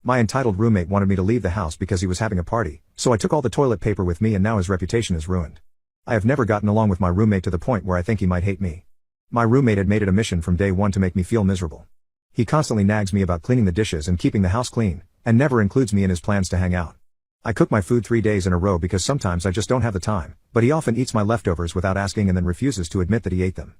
My entitled roommate wanted me to leave the house because he was having a party, so I took all the toilet paper with me and now his reputation is ruined. I have never gotten along with my roommate to the point where I think he might hate me. My roommate had made it a mission from day one to make me feel miserable. He constantly nags me about cleaning the dishes and keeping the house clean, and never includes me in his plans to hang out. I cook my food 3 days in a row because sometimes I just don't have the time, but he often eats my leftovers without asking and then refuses to admit that he ate them.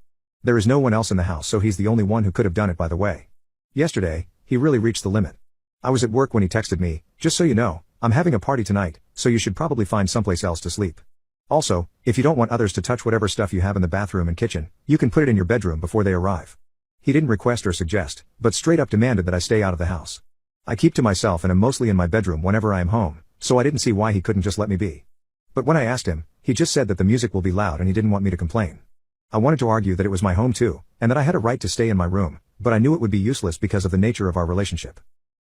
There is no one else in the house, so he's the only one who could have done it, by the way. Yesterday, he really reached the limit. I was at work when he texted me, "Just so you know, I'm having a party tonight, so you should probably find someplace else to sleep. Also, if you don't want others to touch whatever stuff you have in the bathroom and kitchen, you can put it in your bedroom before they arrive." He didn't request or suggest, but straight up demanded that I stay out of the house. I keep to myself and am mostly in my bedroom whenever I am home, so I didn't see why he couldn't just let me be. But when I asked him, he just said that the music will be loud and he didn't want me to complain. I wanted to argue that it was my home too, and that I had a right to stay in my room, but I knew it would be useless because of the nature of our relationship.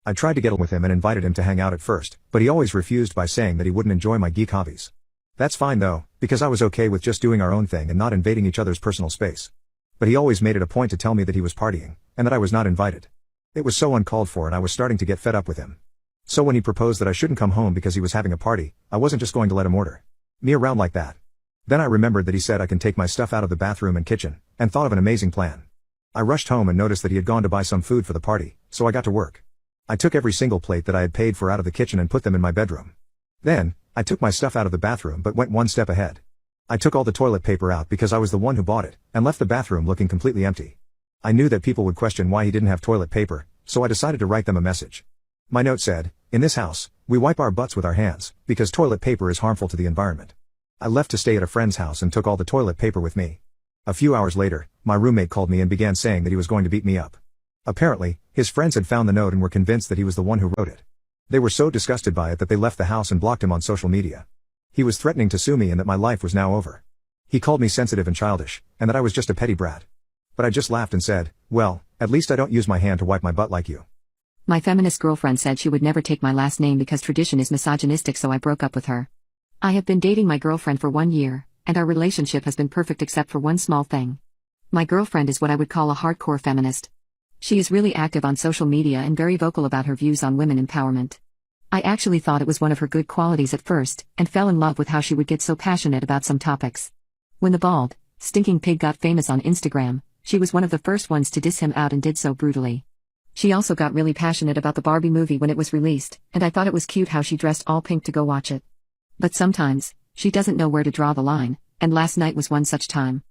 I tried to get along with him and invited him to hang out at first, but he always refused by saying that he wouldn't enjoy my geek hobbies. That's fine though, because I was okay with just doing our own thing and not invading each other's personal space. But he always made it a point to tell me that he was partying, and that I was not invited. It was so uncalled for and I was starting to get fed up with him. So when he proposed that I shouldn't come home because he was having a party, I wasn't just going to let him order me around like that. Then I remembered that he said I can take my stuff out of the bathroom and kitchen, and thought of an amazing plan. I rushed home and noticed that he had gone to buy some food for the party, so I got to work. I took every single plate that I had paid for out of the kitchen and put them in my bedroom. Then, I took my stuff out of the bathroom but went one step ahead. I took all the toilet paper out because I was the one who bought it, and left the bathroom looking completely empty. I knew that people would question why he didn't have toilet paper, so I decided to write them a message. My note said, "In this house, we wipe our butts with our hands, because toilet paper is harmful to the environment." I left to stay at a friend's house and took all the toilet paper with me. A few hours later, my roommate called me and began saying that he was going to beat me up. Apparently, his friends had found the note and were convinced that he was the one who wrote it. They were so disgusted by it that they left the house and blocked him on social media. He was threatening to sue me and that my life was now over. He called me sensitive and childish, and that I was just a petty brat. But I just laughed and said, "Well, at least I don't use my hand to wipe my butt like you." My feminist girlfriend said she would never take my last name because tradition is misogynistic, so I broke up with her. I have been dating my girlfriend for 1 year, and our relationship has been perfect except for one small thing. My girlfriend is what I would call a hardcore feminist. She is really active on social media and very vocal about her views on women empowerment. I actually thought it was one of her good qualities at first, and fell in love with how she would get so passionate about some topics. When the bald, stinking pig got famous on Instagram, she was one of the first ones to diss him out and did so brutally. She also got really passionate about the Barbie movie when it was released, and I thought it was cute how she dressed all pink to go watch it. But sometimes, she doesn't know where to draw the line, and last night was one such time.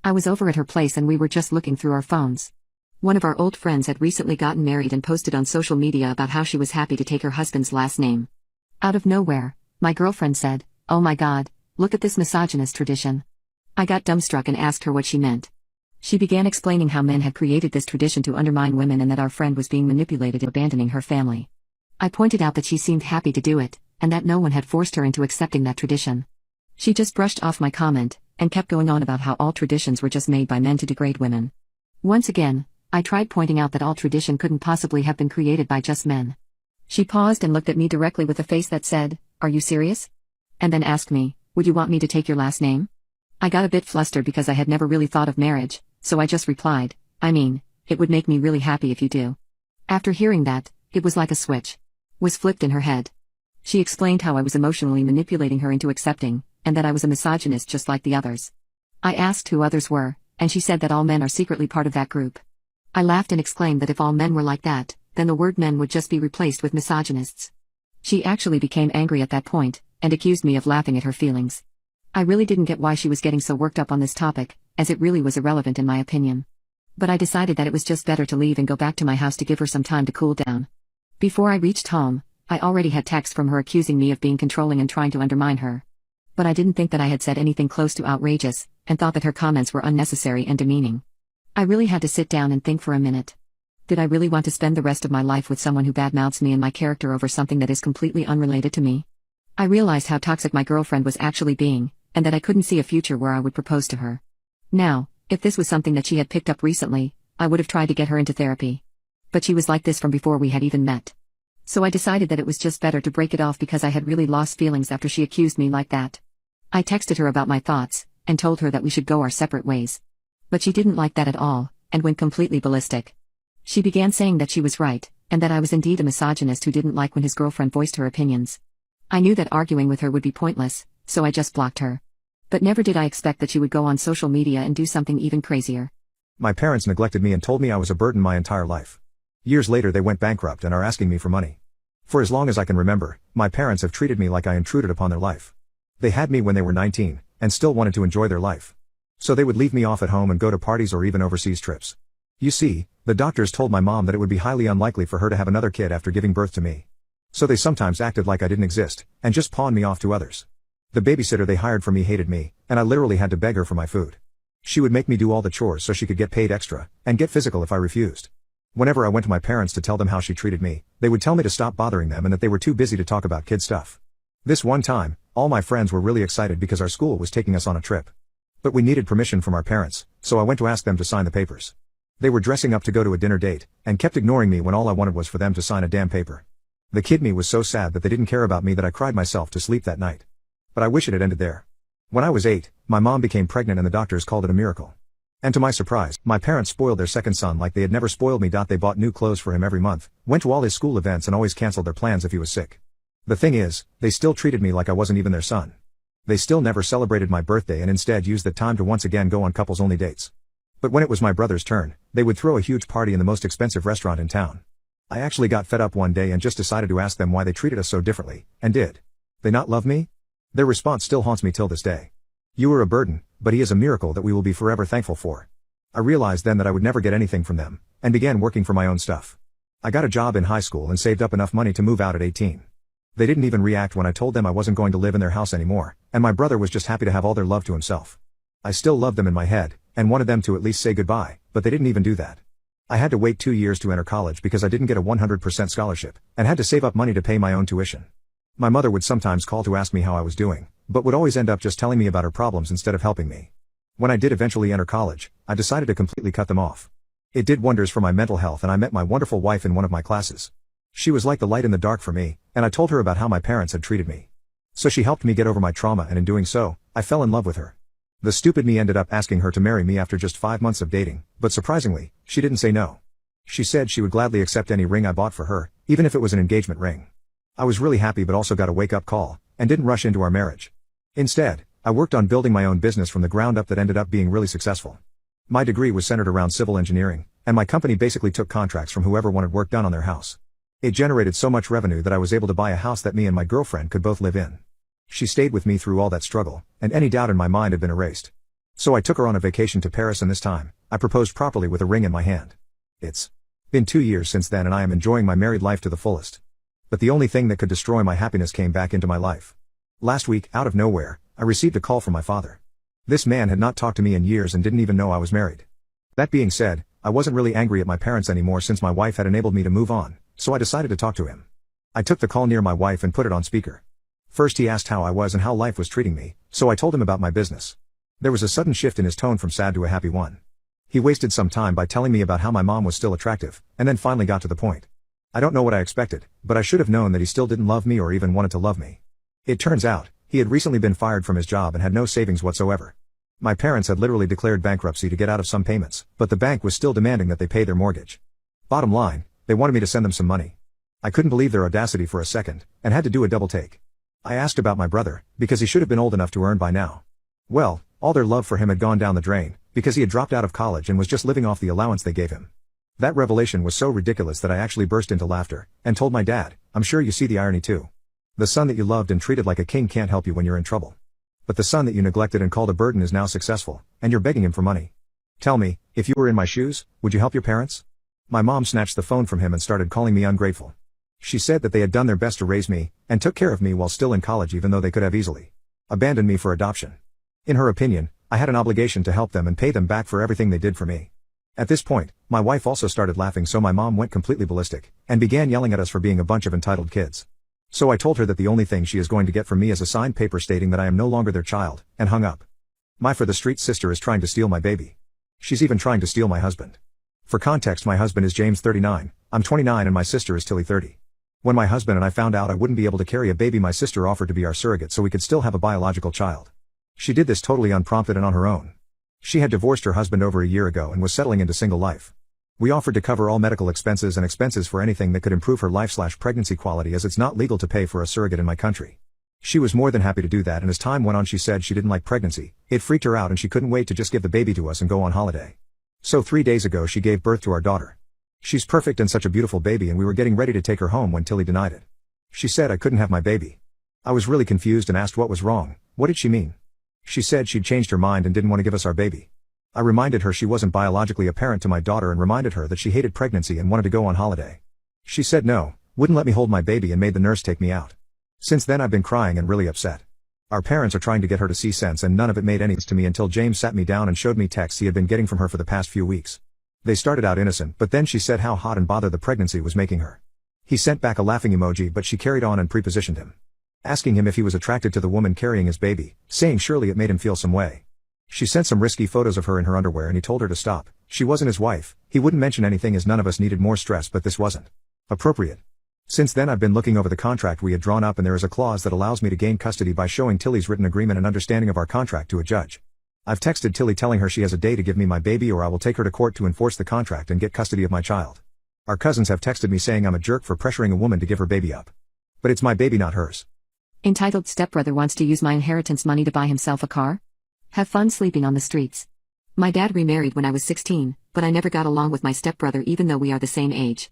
I was over at her place and we were just looking through our phones. One of our old friends had recently gotten married and posted on social media about how she was happy to take her husband's last name. Out of nowhere, my girlfriend said, "Oh my God, look at this misogynist tradition." I got dumbstruck and asked her what she meant. She began explaining how men had created this tradition to undermine women and that our friend was being manipulated into abandoning her family. I pointed out that she seemed happy to do it, and that no one had forced her into accepting that tradition. She just brushed off my comment, and kept going on about how all traditions were just made by men to degrade women. Once again, I tried pointing out that all tradition couldn't possibly have been created by just men. She paused and looked at me directly with a face that said, "Are you serious?" And then asked me, "Would you want me to take your last name?" I got a bit flustered because I had never really thought of marriage, so I just replied, "I mean, it would make me really happy if you do." After hearing that, it was like a switch was flipped in her head. She explained how I was emotionally manipulating her into accepting, and that I was a misogynist just like the others. I asked who others were, and she said that all men are secretly part of that group. I laughed and exclaimed that if all men were like that, then the word men would just be replaced with misogynists. She actually became angry at that point, and accused me of laughing at her feelings. I really didn't get why she was getting so worked up on this topic, as it really was irrelevant in my opinion. But I decided that it was just better to leave and go back to my house to give her some time to cool down. Before I reached home, I already had texts from her accusing me of being controlling and trying to undermine her. But I didn't think that I had said anything close to outrageous, and thought that her comments were unnecessary and demeaning. I really had to sit down and think for a minute. Did I really want to spend the rest of my life with someone who badmouths me and my character over something that is completely unrelated to me? I realized how toxic my girlfriend was actually being, and that I couldn't see a future where I would propose to her. Now, if this was something that she had picked up recently, I would have tried to get her into therapy. But she was like this from before we had even met. So I decided that it was just better to break it off because I had really lost feelings after she accused me like that. I texted her about my thoughts, and told her that we should go our separate ways. But she didn't like that at all, and went completely ballistic. She began saying that she was right, and that I was indeed a misogynist who didn't like when his girlfriend voiced her opinions. I knew that arguing with her would be pointless, so I just blocked her. But never did I expect that she would go on social media and do something even crazier. My parents neglected me and told me I was a burden my entire life. Years later they went bankrupt and are asking me for money. For as long as I can remember, my parents have treated me like I intruded upon their life. They had me when they were 19, and still wanted to enjoy their life. So they would leave me off at home and go to parties or even overseas trips. You see, the doctors told my mom that it would be highly unlikely for her to have another kid after giving birth to me. So they sometimes acted like I didn't exist, and just pawned me off to others. The babysitter they hired for me hated me, and I literally had to beg her for my food. She would make me do all the chores so she could get paid extra, and get physical if I refused. Whenever I went to my parents to tell them how she treated me, they would tell me to stop bothering them and that they were too busy to talk about kid stuff. This one time, all my friends were really excited because our school was taking us on a trip. But we needed permission from our parents, so I went to ask them to sign the papers. They were dressing up to go to a dinner date, and kept ignoring me when all I wanted was for them to sign a damn paper. The kid me was so sad that they didn't care about me that I cried myself to sleep that night. But I wish it had ended there. When I was 8, my mom became pregnant and the doctors called it a miracle. And to my surprise, my parents spoiled their second son like they had never spoiled me. They bought new clothes for him every month, went to all his school events and always canceled their plans if he was sick. The thing is, they still treated me like I wasn't even their son. They still never celebrated my birthday and instead used that time to once again go on couples-only dates. But when it was my brother's turn, they would throw a huge party in the most expensive restaurant in town. I actually got fed up one day and just decided to ask them why they treated us so differently, and did they not love me? Their response still haunts me till this day. You were a burden, but he is a miracle that we will be forever thankful for. I realized then that I would never get anything from them, and began working for my own stuff. I got a job in high school and saved up enough money to move out at 18. They didn't even react when I told them I wasn't going to live in their house anymore, and my brother was just happy to have all their love to himself. I still loved them in my head, and wanted them to at least say goodbye, but they didn't even do that. I had to wait 2 years to enter college because I didn't get a 100% scholarship, and had to save up money to pay my own tuition. My mother would sometimes call to ask me how I was doing, but would always end up just telling me about her problems instead of helping me. When I did eventually enter college, I decided to completely cut them off. It did wonders for my mental health and I met my wonderful wife in one of my classes. She was like the light in the dark for me, and I told her about how my parents had treated me. So she helped me get over my trauma, and in doing so, I fell in love with her. The stupid me ended up asking her to marry me after just 5 months of dating, but surprisingly, she didn't say no. She said she would gladly accept any ring I bought for her, even if it was an engagement ring. I was really happy but also got a wake-up call, and didn't rush into our marriage. Instead, I worked on building my own business from the ground up that ended up being really successful. My degree was centered around civil engineering, and my company basically took contracts from whoever wanted work done on their house. It generated so much revenue that I was able to buy a house that me and my girlfriend could both live in. She stayed with me through all that struggle, and any doubt in my mind had been erased. So I took her on a vacation to Paris, and this time, I proposed properly with a ring in my hand. It's been 2 years since then and I am enjoying my married life to the fullest. But the only thing that could destroy my happiness came back into my life. Last week, out of nowhere, I received a call from my father. This man had not talked to me in years and didn't even know I was married. That being said, I wasn't really angry at my parents anymore since my wife had enabled me to move on, so I decided to talk to him. I took the call near my wife and put it on speaker. First he asked how I was and how life was treating me, so I told him about my business. There was a sudden shift in his tone from sad to a happy one. He wasted some time by telling me about how my mom was still attractive, and then finally got to the point. I don't know what I expected, but I should have known that he still didn't love me or even wanted to love me. It turns out, he had recently been fired from his job and had no savings whatsoever. My parents had literally declared bankruptcy to get out of some payments, but the bank was still demanding that they pay their mortgage. Bottom line, they wanted me to send them some money. I couldn't believe their audacity for a second, and had to do a double take. I asked about my brother, because he should have been old enough to earn by now. Well, all their love for him had gone down the drain, because he had dropped out of college and was just living off the allowance they gave him. That revelation was so ridiculous that I actually burst into laughter, and told my dad, "I'm sure you see the irony too. The son that you loved and treated like a king can't help you when you're in trouble. But the son that you neglected and called a burden is now successful, and you're begging him for money. Tell me, if you were in my shoes, would you help your parents?" My mom snatched the phone from him and started calling me ungrateful. She said that they had done their best to raise me, and took care of me while still in college even though they could have easily abandoned me for adoption. In her opinion, I had an obligation to help them and pay them back for everything they did for me. At this point, my wife also started laughing, so my mom went completely ballistic, and began yelling at us for being a bunch of entitled kids. So I told her that the only thing she is going to get from me is a signed paper stating that I am no longer their child, and hung up. My for the street sister is trying to steal my baby. She's even trying to steal my husband. For context, my husband is James 39, I'm 29 and my sister is Tilly 30. When my husband and I found out I wouldn't be able to carry a baby, my sister offered to be our surrogate so we could still have a biological child. She did this totally unprompted and on her own. She had divorced her husband over a year ago and was settling into single life. We offered to cover all medical expenses and expenses for anything that could improve her life/pregnancy quality, as it's not legal to pay for a surrogate in my country. She was more than happy to do that, and as time went on she said she didn't like pregnancy, it freaked her out and she couldn't wait to just give the baby to us and go on holiday. So 3 days ago she gave birth to our daughter. She's perfect and such a beautiful baby, and we were getting ready to take her home when Tilly denied it. She said I couldn't have my baby. I was really confused and asked what was wrong. What did she mean? She said she'd changed her mind and didn't want to give us our baby. I reminded her she wasn't biologically a parent to my daughter and reminded her that she hated pregnancy and wanted to go on holiday. She said no, wouldn't let me hold my baby, and made the nurse take me out. Since then I've been crying and really upset. Our parents are trying to get her to see sense, and none of it made any sense to me until James sat me down and showed me texts he had been getting from her for the past few weeks. They started out innocent, but then she said how hot and bothered the pregnancy was making her. He sent back a laughing emoji, but she carried on and prepositioned him, asking him if he was attracted to the woman carrying his baby, saying surely it made him feel some way. She sent some risky photos of her in her underwear and he told her to stop. She wasn't his wife, he wouldn't mention anything as none of us needed more stress, but this wasn't appropriate. Since then I've been looking over the contract we had drawn up, and there is a clause that allows me to gain custody by showing Tilly's written agreement and understanding of our contract to a judge. I've texted Tilly telling her she has a day to give me my baby or I will take her to court to enforce the contract and get custody of my child. Our cousins have texted me saying I'm a jerk for pressuring a woman to give her baby up. But it's my baby, not hers. Entitled stepbrother wants to use my inheritance money to buy himself a car? Have fun sleeping on the streets. My dad remarried when I was 16, but I never got along with my stepbrother even though we are the same age.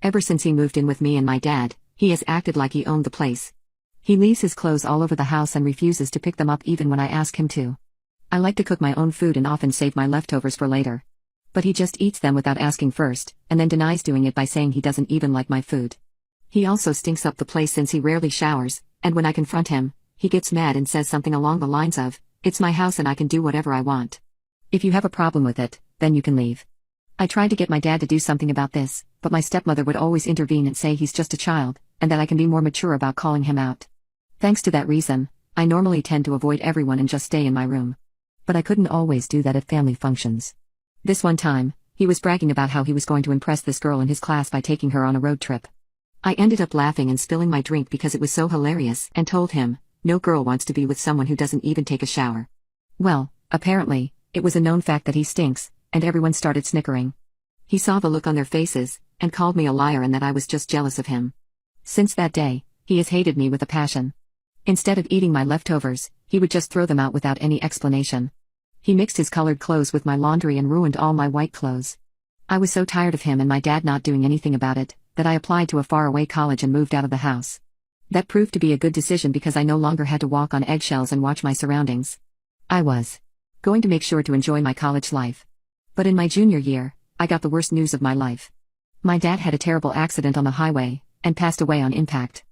Ever since he moved in with me and my dad, he has acted like he owned the place. He leaves his clothes all over the house and refuses to pick them up even when I ask him to. I like to cook my own food and often save my leftovers for later. But he just eats them without asking first, and then denies doing it by saying he doesn't even like my food. He also stinks up the place since he rarely showers, and when I confront him, he gets mad and says something along the lines of, "It's my house and I can do whatever I want. If you have a problem with it, then you can leave." I tried to get my dad to do something about this, but my stepmother would always intervene and say he's just a child, and that I can be more mature about calling him out. Thanks to that reason, I normally tend to avoid everyone and just stay in my room. But I couldn't always do that at family functions. This one time, he was bragging about how he was going to impress this girl in his class by taking her on a road trip. I ended up laughing and spilling my drink because it was so hilarious, and told him, no girl wants to be with someone who doesn't even take a shower. Well, apparently, it was a known fact that he stinks, and everyone started snickering. He saw the look on their faces, and called me a liar and that I was just jealous of him. Since that day, he has hated me with a passion. Instead of eating my leftovers, he would just throw them out without any explanation. He mixed his colored clothes with my laundry and ruined all my white clothes. I was so tired of him and my dad not doing anything about it, that I applied to a faraway college and moved out of the house. That proved to be a good decision because I no longer had to walk on eggshells and watch my surroundings. I was going to make sure to enjoy my college life. But in my junior year, I got the worst news of my life. My dad had a terrible accident on the highway, and passed away on impact.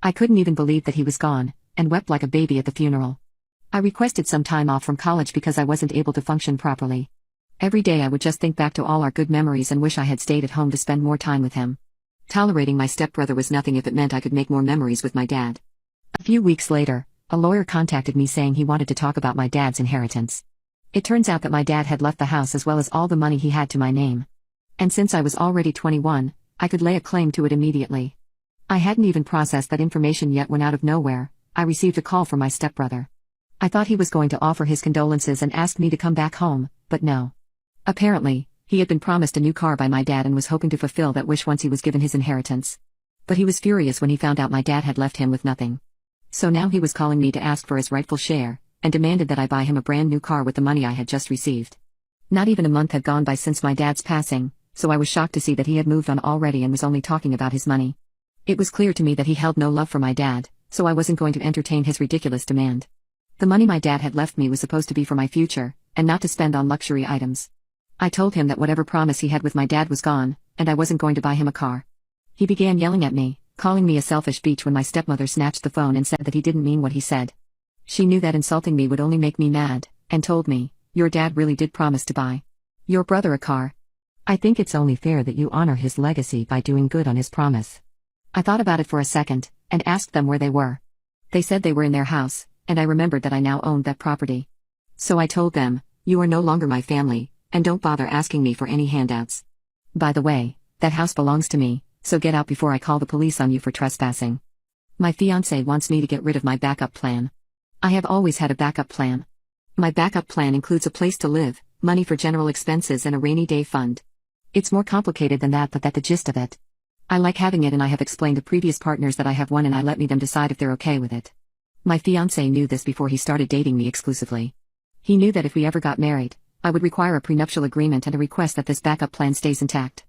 I couldn't even believe that he was gone, and wept like a baby at the funeral. I requested some time off from college because I wasn't able to function properly. Every day I would just think back to all our good memories and wish I had stayed at home to spend more time with him. Tolerating my stepbrother was nothing if it meant I could make more memories with my dad. A few weeks later, a lawyer contacted me saying he wanted to talk about my dad's inheritance. It turns out that my dad had left the house as well as all the money he had to my name. And since I was already 21, I could lay a claim to it immediately. I hadn't even processed that information yet when out of nowhere, I received a call from my stepbrother. I thought he was going to offer his condolences and ask me to come back home, but no. Apparently, he had been promised a new car by my dad and was hoping to fulfill that wish once he was given his inheritance. But he was furious when he found out my dad had left him with nothing. So now he was calling me to ask for his rightful share, and demanded that I buy him a brand new car with the money I had just received. Not even a month had gone by since my dad's passing, so I was shocked to see that he had moved on already and was only talking about his money. It was clear to me that he held no love for my dad, so I wasn't going to entertain his ridiculous demand. The money my dad had left me was supposed to be for my future, and not to spend on luxury items. I told him that whatever promise he had with my dad was gone, and I wasn't going to buy him a car. He began yelling at me, calling me a selfish bitch when my stepmother snatched the phone and said that he didn't mean what he said. She knew that insulting me would only make me mad, and told me, "Your dad really did promise to buy your brother a car. I think it's only fair that you honor his legacy by doing good on his promise." I thought about it for a second, and asked them where they were. They said they were in their house, and I remembered that I now owned that property. So I told them, "You are no longer my family, and don't bother asking me for any handouts. By the way, that house belongs to me, so get out before I call the police on you for trespassing." My fiancé wants me to get rid of my backup plan. I have always had a backup plan. My backup plan includes a place to live, money for general expenses and a rainy day fund. It's more complicated than that, but that's the gist of it. I like having it, and I have explained to previous partners that I have one and I let them decide if they're okay with it. My fiancé knew this before he started dating me exclusively. He knew that if we ever got married, I would require a prenuptial agreement and a request that this backup plan stays intact.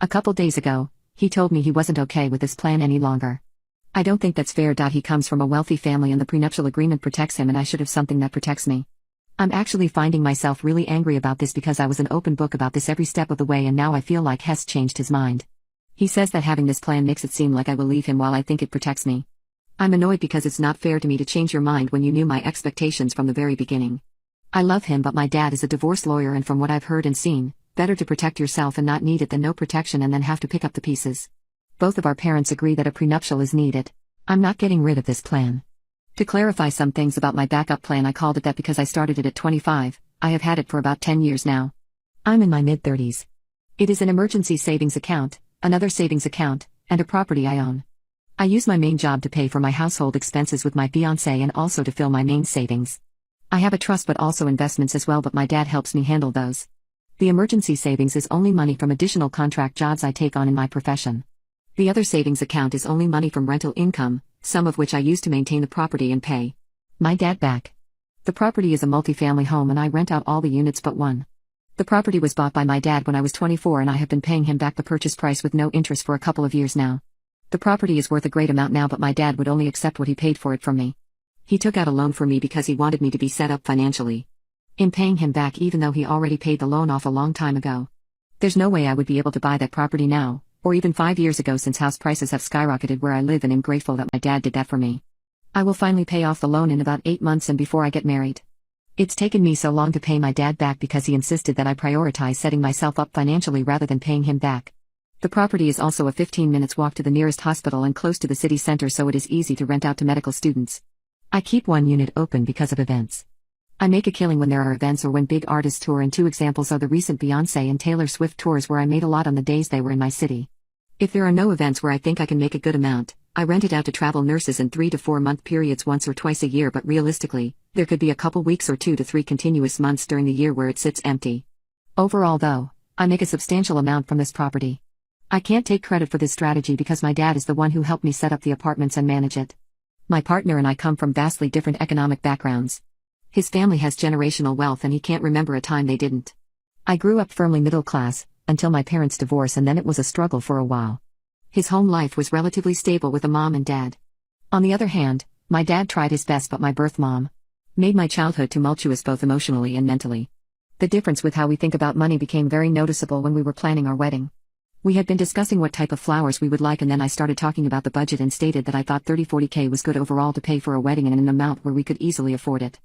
A couple days ago, he told me he wasn't okay with this plan any longer. I don't think that's fair. He comes from a wealthy family and the prenuptial agreement protects him, and I should have something that protects me. I'm actually finding myself really angry about this because I was an open book about this every step of the way, and now I feel like Hess changed his mind. He says that having this plan makes it seem like I will leave him while I think it protects me. I'm annoyed because it's not fair to me to change your mind when you knew my expectations from the very beginning. I love him, but my dad is a divorce lawyer, and from what I've heard and seen, better to protect yourself and not need it than no protection and then have to pick up the pieces. Both of our parents agree that a prenuptial is needed. I'm not getting rid of this plan. To clarify some things about my backup plan, I called it that because I started it at 25, I have had it for about 10 years now. I'm in my mid-30s. It is an emergency savings account, another savings account, and a property I own. I use my main job to pay for my household expenses with my fiancé and also to fill my main savings. I have a trust but also investments as well, but my dad helps me handle those. The emergency savings is only money from additional contract jobs I take on in my profession. The other savings account is only money from rental income, some of which I use to maintain the property and pay my dad back. The property is a multi-family home and I rent out all the units but one. The property was bought by my dad when I was 24 and I have been paying him back the purchase price with no interest for a couple of years now. The property is worth a great amount now, but my dad would only accept what he paid for it from me. He took out a loan for me because he wanted me to be set up financially. In paying him back, even though he already paid the loan off a long time ago. There's no way I would be able to buy that property now, or even 5 years ago, since house prices have skyrocketed where I live, and I'm grateful that my dad did that for me. I will finally pay off the loan in about 8 months and before I get married. It's taken me so long to pay my dad back because he insisted that I prioritize setting myself up financially rather than paying him back. The property is also a 15 minutes walk to the nearest hospital and close to the city center, so it is easy to rent out to medical students. I keep one unit open because of events. I make a killing when there are events or when big artists tour, and 2 examples are the recent Beyoncé and Taylor Swift tours where I made a lot on the days they were in my city. If there are no events where I think I can make a good amount, I rent it out to travel nurses in 3 to 4 month periods once or twice a year, but realistically, there could be a couple weeks or 2 to 3 continuous months during the year where it sits empty. Overall though, I make a substantial amount from this property. I can't take credit for this strategy because my dad is the one who helped me set up the apartments and manage it. My partner and I come from vastly different economic backgrounds. His family has generational wealth and he can't remember a time they didn't. I grew up firmly middle class, until my parents' divorce, and then it was a struggle for a while. His home life was relatively stable with a mom and dad. On the other hand, my dad tried his best, but my birth mom made my childhood tumultuous both emotionally and mentally. The difference with how we think about money became very noticeable when we were planning our wedding. We had been discussing what type of flowers we would like, and then I started talking about the budget and stated that I thought 30-40K was good overall to pay for a wedding and in an amount where we could easily afford it.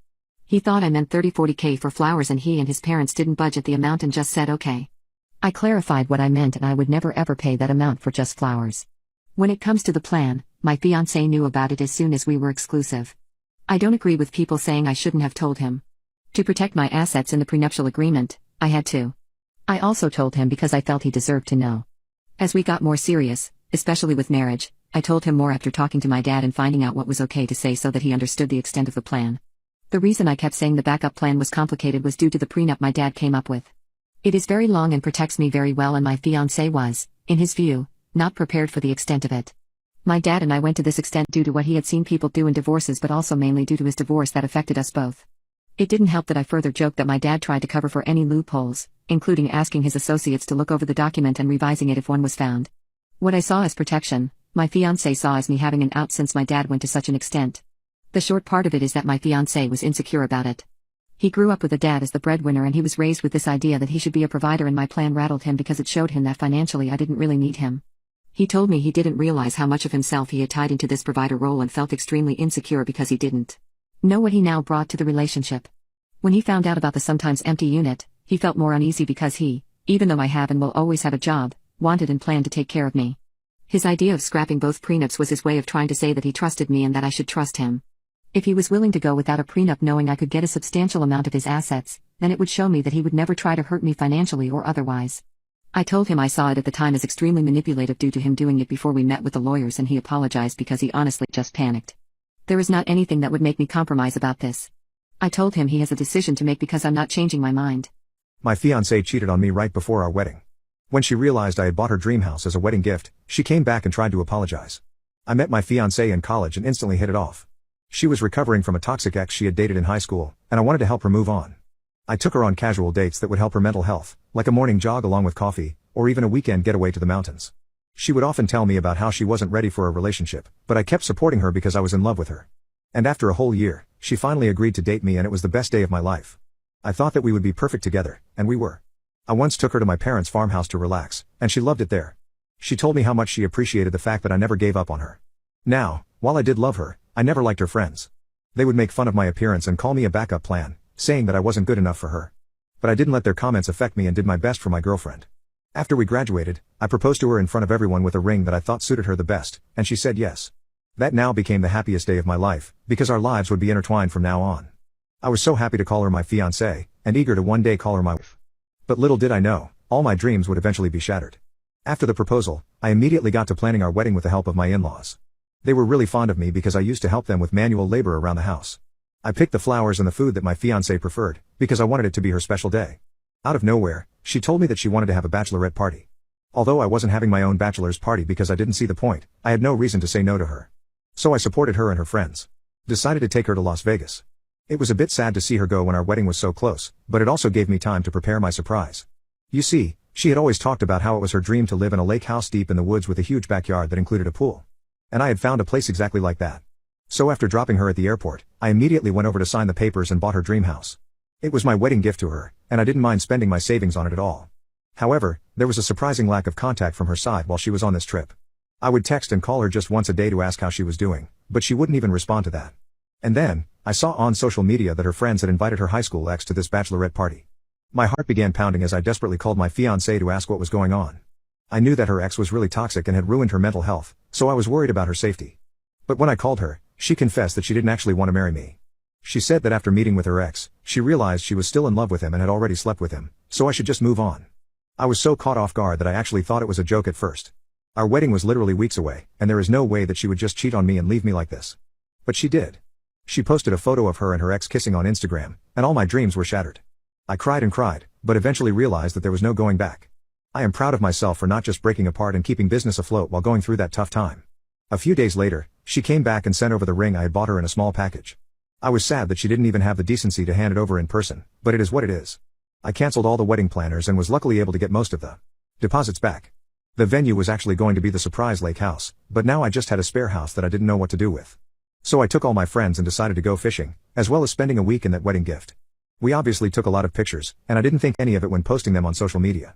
He thought I meant 30-40K for flowers, and he and his parents didn't budget the amount and just said okay. I clarified what I meant, and I would never ever pay that amount for just flowers. When it comes to the plan, my fiancé knew about it as soon as we were exclusive. I don't agree with people saying I shouldn't have told him. To protect my assets in the prenuptial agreement, I had to. I also told him because I felt he deserved to know. As we got more serious, especially with marriage, I told him more after talking to my dad and finding out what was okay to say so that he understood the extent of the plan. The reason I kept saying the backup plan was complicated was due to the prenup my dad came up with. It is very long and protects me very well, and my fiancé was, in his view, not prepared for the extent of it. My dad and I went to this extent due to what he had seen people do in divorces, but also mainly due to his divorce that affected us both. It didn't help that I further joked that my dad tried to cover for any loopholes, including asking his associates to look over the document and revising it if one was found. What I saw as protection, my fiancé saw as me having an out since my dad went to such an extent. The short part of it is that my fiancé was insecure about it. He grew up with a dad as the breadwinner, and he was raised with this idea that he should be a provider, and my plan rattled him because it showed him that financially I didn't really need him. He told me he didn't realize how much of himself he had tied into this provider role and felt extremely insecure because he didn't know what he now brought to the relationship. When he found out about the sometimes empty unit, he felt more uneasy because he, even though I have and will always have a job, wanted and planned to take care of me. His idea of scrapping both prenups was his way of trying to say that he trusted me and that I should trust him. If he was willing to go without a prenup knowing I could get a substantial amount of his assets, then it would show me that he would never try to hurt me financially or otherwise. I told him I saw it at the time as extremely manipulative due to him doing it before we met with the lawyers, and he apologized because he honestly just panicked. There is not anything that would make me compromise about this. I told him he has a decision to make because I'm not changing my mind. My fiancé cheated on me right before our wedding. When she realized I had bought her dream house as a wedding gift, she came back and tried to apologize. I met my fiancée in college and instantly hit it off. She was recovering from a toxic ex she had dated in high school, and I wanted to help her move on. I took her on casual dates that would help her mental health, like a morning jog along with coffee, or even a weekend getaway to the mountains. She would often tell me about how she wasn't ready for a relationship, but I kept supporting her because I was in love with her. And after a whole year, she finally agreed to date me, and it was the best day of my life. I thought that we would be perfect together, and we were. I once took her to my parents' farmhouse to relax, and she loved it there. She told me how much she appreciated the fact that I never gave up on her. Now, while I did love her, I never liked her friends. They would make fun of my appearance and call me a backup plan, saying that I wasn't good enough for her. But I didn't let their comments affect me and did my best for my girlfriend. After we graduated, I proposed to her in front of everyone with a ring that I thought suited her the best, and she said yes. That now became the happiest day of my life, because our lives would be intertwined from now on. I was so happy to call her my fiancée, and eager to one day call her my wife. But little did I know, all my dreams would eventually be shattered. After the proposal, I immediately got to planning our wedding with the help of my in-laws. They were really fond of me because I used to help them with manual labor around the house. I picked the flowers and the food that my fiancée preferred, because I wanted it to be her special day. Out of nowhere, she told me that she wanted to have a bachelorette party. Although I wasn't having my own bachelor's party because I didn't see the point, I had no reason to say no to her. So I supported her and her friends. Decided to take her to Las Vegas. It was a bit sad to see her go when our wedding was so close, but it also gave me time to prepare my surprise. You see, she had always talked about how it was her dream to live in a lake house deep in the woods with a huge backyard that included a pool. And I had found a place exactly like that. So after dropping her at the airport, I immediately went over to sign the papers and bought her dream house. It was my wedding gift to her, and I didn't mind spending my savings on it at all. However, there was a surprising lack of contact from her side while she was on this trip. I would text and call her just once a day to ask how she was doing, but she wouldn't even respond to that. And then, I saw on social media that her friends had invited her high school ex to this bachelorette party. My heart began pounding as I desperately called my fiancée to ask what was going on. I knew that her ex was really toxic and had ruined her mental health, so I was worried about her safety. But when I called her, she confessed that she didn't actually want to marry me. She said that after meeting with her ex, she realized she was still in love with him and had already slept with him, so I should just move on. I was so caught off guard that I actually thought it was a joke at first. Our wedding was literally weeks away, and there is no way that she would just cheat on me and leave me like this. But she did. She posted a photo of her and her ex kissing on Instagram, and all my dreams were shattered. I cried and cried, but eventually realized that there was no going back. I am proud of myself for not just breaking apart and keeping business afloat while going through that tough time. A few days later, she came back and sent over the ring I had bought her in a small package. I was sad that she didn't even have the decency to hand it over in person, but it is what it is. I canceled all the wedding planners and was luckily able to get most of the deposits back. The venue was actually going to be the surprise lake house, but now I just had a spare house that I didn't know what to do with. So I took all my friends and decided to go fishing, as well as spending a week in that wedding gift. We obviously took a lot of pictures, and I didn't think any of it when posting them on social media.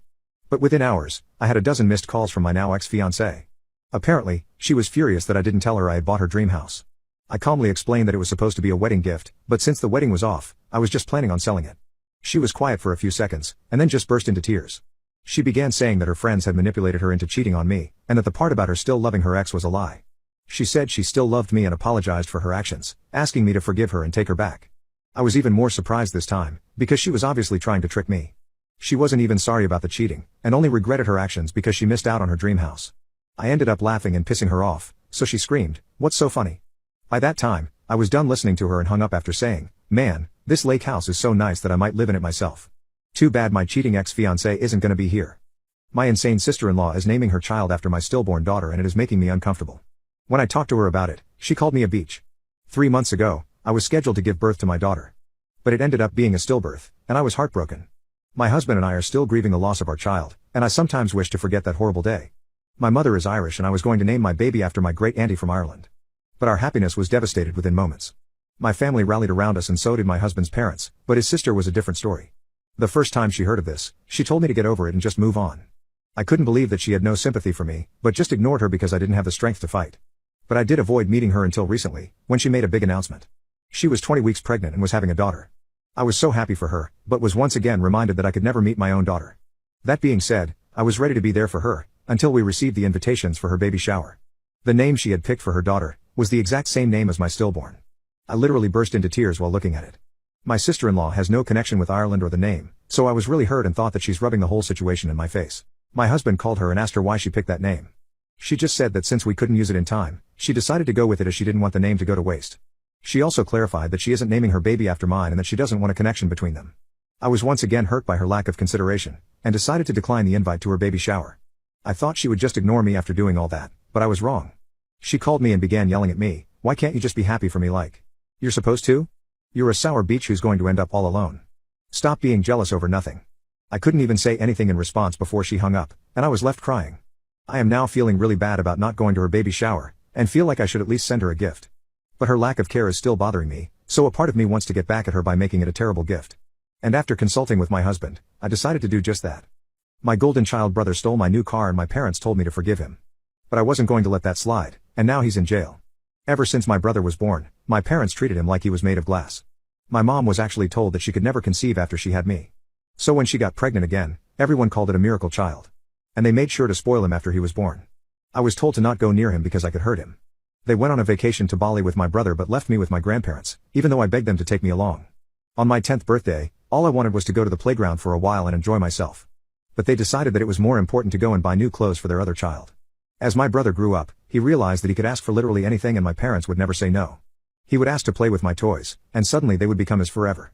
But within hours, I had a dozen missed calls from my now ex-fiancée. Apparently, she was furious that I didn't tell her I had bought her dream house. I calmly explained that it was supposed to be a wedding gift, but since the wedding was off, I was just planning on selling it. She was quiet for a few seconds, and then just burst into tears. She began saying that her friends had manipulated her into cheating on me, and that the part about her still loving her ex was a lie. She said she still loved me and apologized for her actions, asking me to forgive her and take her back. I was even more surprised this time, because she was obviously trying to trick me. She wasn't even sorry about the cheating, and only regretted her actions because she missed out on her dream house. I ended up laughing and pissing her off, so she screamed, "What's so funny?" By that time, I was done listening to her and hung up after saying, "Man, this lake house is so nice that I might live in it myself. Too bad my cheating ex-fiancé isn't gonna be here. My insane sister-in-law is naming her child after my stillborn daughter and it is making me uncomfortable." When I talked to her about it, she called me a beach. 3 months ago, I was scheduled to give birth to my daughter. But it ended up being a stillbirth, and I was heartbroken. My husband and I are still grieving the loss of our child, and I sometimes wish to forget that horrible day. My mother is Irish and I was going to name my baby after my great-auntie from Ireland. But our happiness was devastated within moments. My family rallied around us and so did my husband's parents, but his sister was a different story. The first time she heard of this, she told me to get over it and just move on. I couldn't believe that she had no sympathy for me, but just ignored her because I didn't have the strength to fight. But I did avoid meeting her until recently, when she made a big announcement. She was 20 weeks pregnant and was having a daughter. I was so happy for her, but was once again reminded that I could never meet my own daughter. That being said, I was ready to be there for her, until we received the invitations for her baby shower. The name she had picked for her daughter was the exact same name as my stillborn. I literally burst into tears while looking at it. My sister-in-law has no connection with Ireland or the name, so I was really hurt and thought that she's rubbing the whole situation in my face. My husband called her and asked her why she picked that name. She just said that since we couldn't use it in time, she decided to go with it as she didn't want the name to go to waste. She also clarified that she isn't naming her baby after mine and that she doesn't want a connection between them. I was once again hurt by her lack of consideration, and decided to decline the invite to her baby shower. I thought she would just ignore me after doing all that, but I was wrong. She called me and began yelling at me, "Why can't you just be happy for me like you're supposed to? You're a sour beach who's going to end up all alone. Stop being jealous over nothing." I couldn't even say anything in response before she hung up, and I was left crying. I am now feeling really bad about not going to her baby shower, and feel like I should at least send her a gift. But her lack of care is still bothering me, so a part of me wants to get back at her by making it a terrible gift. And after consulting with my husband, I decided to do just that. My golden child brother stole my new car and my parents told me to forgive him. But I wasn't going to let that slide, and now he's in jail. Ever since my brother was born, my parents treated him like he was made of glass. My mom was actually told that she could never conceive after she had me. So when she got pregnant again, everyone called it a miracle child. And they made sure to spoil him after he was born. I was told to not go near him because I could hurt him. They went on a vacation to Bali with my brother but left me with my grandparents, even though I begged them to take me along. On my 10th birthday, all I wanted was to go to the playground for a while and enjoy myself. But they decided that it was more important to go and buy new clothes for their other child. As my brother grew up, he realized that he could ask for literally anything and my parents would never say no. He would ask to play with my toys, and suddenly they would become his forever.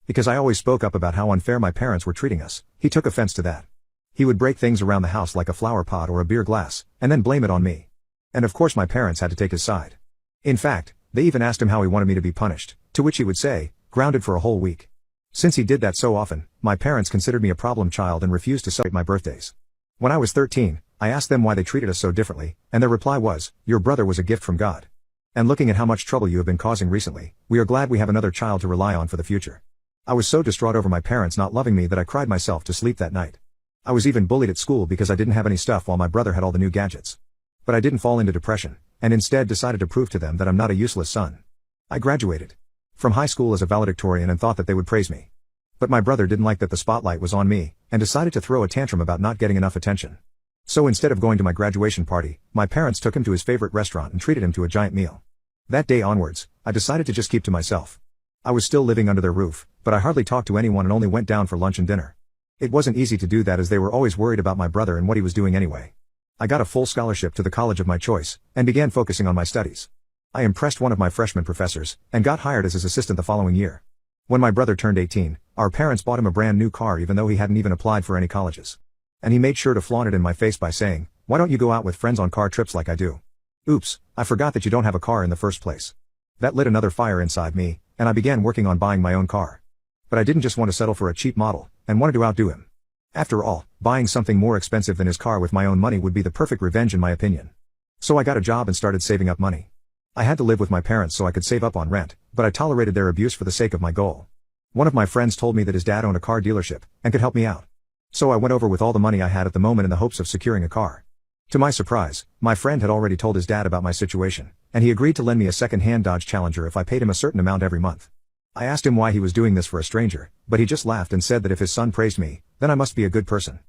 Because I always spoke up about how unfair my parents were treating us, he took offense to that. He would break things around the house like a flower pot or a beer glass, and then blame it on me. And of course my parents had to take his side. In fact, they even asked him how he wanted me to be punished, to which he would say, grounded for a whole week. Since he did that so often, my parents considered me a problem child and refused to celebrate my birthdays. When I was 13, I asked them why they treated us so differently, and their reply was, "Your brother was a gift from God. And looking at how much trouble you have been causing recently, we are glad we have another child to rely on for the future." I was so distraught over my parents not loving me that I cried myself to sleep that night. I was even bullied at school because I didn't have any stuff while my brother had all the new gadgets. But I didn't fall into depression, and instead decided to prove to them that I'm not a useless son. I graduated from high school as a valedictorian and thought that they would praise me. But my brother didn't like that the spotlight was on me, and decided to throw a tantrum about not getting enough attention. So instead of going to my graduation party, my parents took him to his favorite restaurant and treated him to a giant meal. That day onwards, I decided to just keep to myself. I was still living under their roof, but I hardly talked to anyone and only went down for lunch and dinner. It wasn't easy to do that as they were always worried about my brother and what he was doing anyway. I got a full scholarship to the college of my choice, and began focusing on my studies. I impressed one of my freshman professors, and got hired as his assistant the following year. When my brother turned 18, our parents bought him a brand new car even though he hadn't even applied for any colleges. And he made sure to flaunt it in my face by saying, "Why don't you go out with friends on car trips like I do?" Oops, I forgot that you don't have a car in the first place. That lit another fire inside me, and I began working on buying my own car. But I didn't just want to settle for a cheap model, and wanted to outdo him. After all, buying something more expensive than his car with my own money would be the perfect revenge in my opinion. So I got a job and started saving up money. I had to live with my parents so I could save up on rent, but I tolerated their abuse for the sake of my goal. One of my friends told me that his dad owned a car dealership, and could help me out. So I went over with all the money I had at the moment in the hopes of securing a car. To my surprise, my friend had already told his dad about my situation, and he agreed to lend me a second-hand Dodge Challenger if I paid him a certain amount every month. I asked him why he was doing this for a stranger, but he just laughed and said that if his son praised me, then I must be a good person.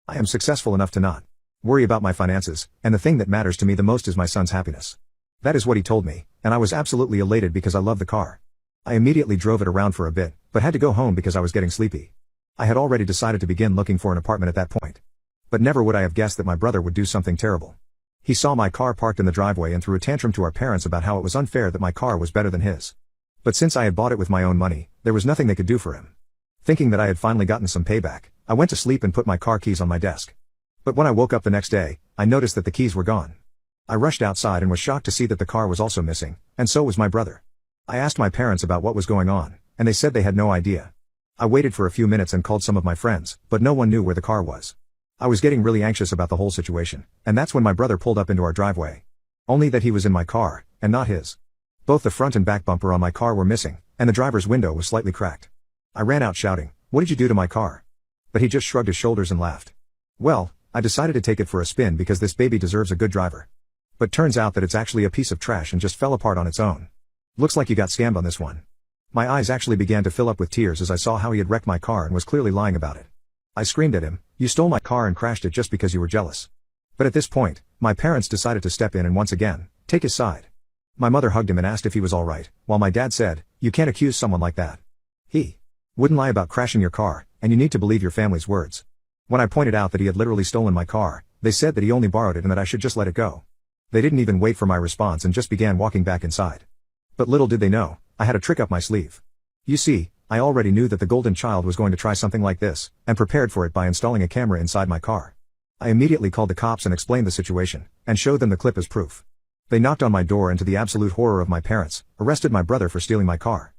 I am successful enough to not worry about my finances, and the thing that matters to me the most is my son's happiness. That is what he told me, and I was absolutely elated because I love the car. I immediately drove it around for a bit, but had to go home because I was getting sleepy. I had already decided to begin looking for an apartment at that point. But never would I have guessed that my brother would do something terrible. He saw my car parked in the driveway and threw a tantrum to our parents about how it was unfair that my car was better than his. But since I had bought it with my own money, there was nothing they could do for him. Thinking that I had finally gotten some payback, I went to sleep and put my car keys on my desk. But when I woke up the next day, I noticed that the keys were gone. I rushed outside and was shocked to see that the car was also missing, and so was my brother. I asked my parents about what was going on, and they said they had no idea. I waited for a few minutes and called some of my friends, but no one knew where the car was. I was getting really anxious about the whole situation, and that's when my brother pulled up into our driveway. Only that he was in my car, and not his. Both the front and back bumper on my car were missing, and the driver's window was slightly cracked. I ran out shouting, "What did you do to my car?" But he just shrugged his shoulders and laughed. Well, I decided to take it for a spin because this baby deserves a good driver. But turns out that it's actually a piece of trash and just fell apart on its own. Looks like you got scammed on this one. My eyes actually began to fill up with tears as I saw how he had wrecked my car and was clearly lying about it. I screamed at him, "You stole my car and crashed it just because you were jealous." But at this point, my parents decided to step in and once again, take his side. My mother hugged him and asked if he was alright, while my dad said, "You can't accuse someone like that. He wouldn't lie about crashing your car, and you need to believe your family's words." When I pointed out that he had literally stolen my car, they said that he only borrowed it and that I should just let it go. They didn't even wait for my response and just began walking back inside. But little did they know, I had a trick up my sleeve. You see, I already knew that the golden child was going to try something like this, and prepared for it by installing a camera inside my car. I immediately called the cops and explained the situation, and showed them the clip as proof. They knocked on my door and to the absolute horror of my parents, arrested my brother for stealing my car.